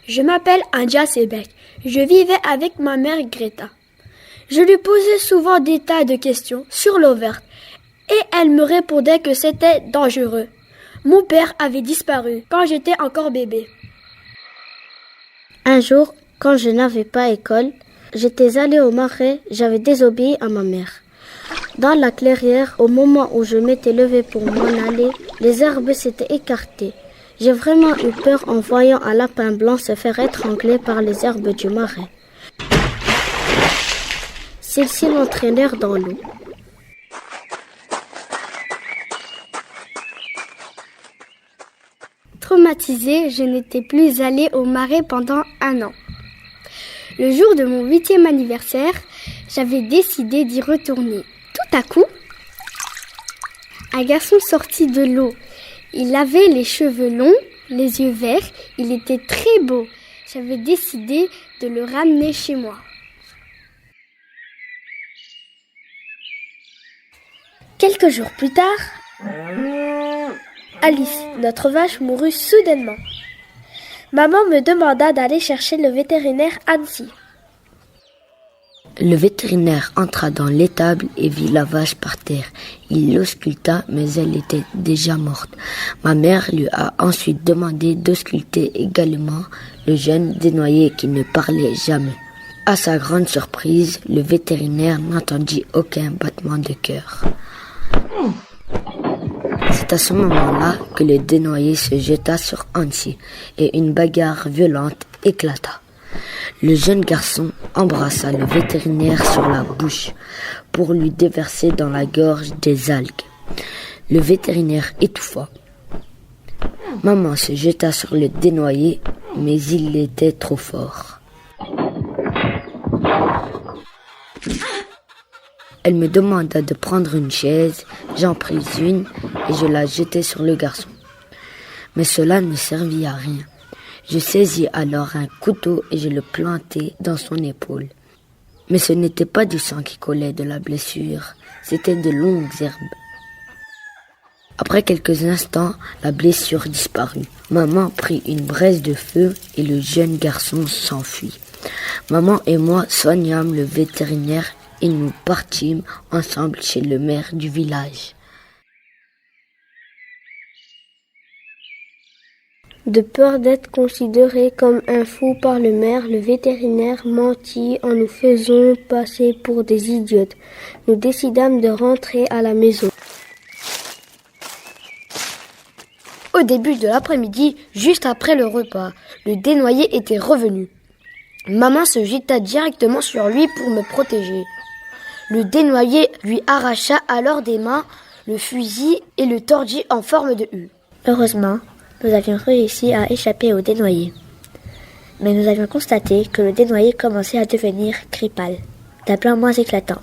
Je m'appelle Anja Sebek. Je vivais avec ma mère Greta. Je lui posais souvent des tas de questions sur l'eau verte et elle me répondait que c'était dangereux. Mon père avait disparu quand j'étais encore bébé. Un jour, quand je n'avais pas école, j'étais allée au marais, j'avais désobéi à ma mère. Dans la clairière, au moment où je m'étais levée pour m'en aller, les herbes s'étaient écartées. J'ai vraiment eu peur en voyant un lapin blanc se faire étrangler par les herbes du marais. Celles-ci l'entraînèrent dans l'eau. Traumatisée, je n'étais plus allée au marais pendant 1 an. Le jour de mon 8e anniversaire, j'avais décidé d'y retourner. Tout à coup, un garçon sortit de l'eau. Il avait les cheveux longs, les yeux verts, il était très beau. J'avais décidé de le ramener chez moi. Quelques jours plus tard, Alice, notre vache, mourut soudainement. Maman me demanda d'aller chercher le vétérinaire Annecy. Le vétérinaire entra dans l'étable et vit la vache par terre. Il l'ausculta, mais elle était déjà morte. Ma mère lui a ensuite demandé d'ausculter également le jeune dénoyé qui ne parlait jamais. À sa grande surprise, le vétérinaire n'entendit aucun battement de cœur. C'est à ce moment-là que le dénoyé se jeta sur Annecy et une bagarre violente éclata. Le jeune garçon embrassa le vétérinaire sur la bouche pour lui déverser dans la gorge des algues. Le vétérinaire étouffa. Maman se jeta sur le dénoyé, mais il était trop fort. Elle me demanda de prendre une chaise, j'en pris une et je la jetai sur le garçon. Mais cela ne servit à rien. Je saisis alors un couteau et je le plantai dans son épaule. Mais ce n'était pas du sang qui collait de la blessure, c'était de longues herbes. Après quelques instants, la blessure disparut. Maman prit une braise de feu et le jeune garçon s'enfuit. Maman et moi soignâmes le vétérinaire et nous partîmes ensemble chez le maire du village. De peur d'être considéré comme un fou par le maire, le vétérinaire mentit en nous faisant passer pour des idiotes. Nous décidâmes de rentrer à la maison. Au début de l'après-midi, juste après le repas, le dénoyé était revenu. Maman se jeta directement sur lui pour me protéger. Le dénoyé lui arracha alors des mains le fusil et le tordit en forme de U. Heureusement, nous avions réussi à échapper au dénoyé. Mais nous avions constaté que le dénoyé commençait à devenir gris pâle, d'un blanc moins éclatant.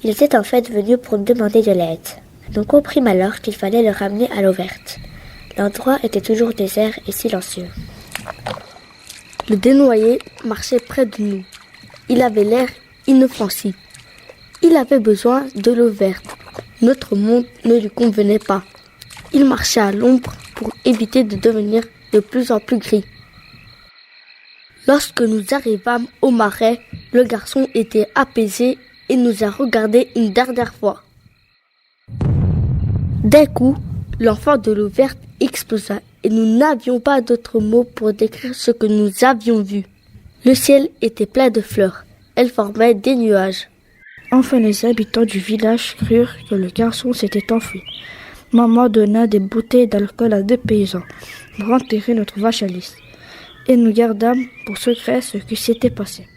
Il était en fait venu pour nous demander de l'aide. Nous comprîmes alors qu'il fallait le ramener à l'eau verte. L'endroit était toujours désert et silencieux. Le dénoyé marchait près de nous. Il avait l'air inoffensif. Il avait besoin de l'eau verte. Notre monde ne lui convenait pas. Il marchait à l'ombre pour éviter de devenir de plus en plus gris. Lorsque nous arrivâmes au marais, le garçon était apaisé et nous a regardés une dernière fois. D'un coup, l'enfant de l'eau verte explosa et nous n'avions pas d'autres mots pour décrire ce que nous avions vu. Le ciel était plein de fleurs. Elles formaient des nuages. Enfin, les habitants du village crurent que le garçon s'était enfui. Maman donna des bouteilles d'alcool à 2 paysans pour enterrer notre vache Alice. Et nous gardâmes pour secret ce qui s'était passé.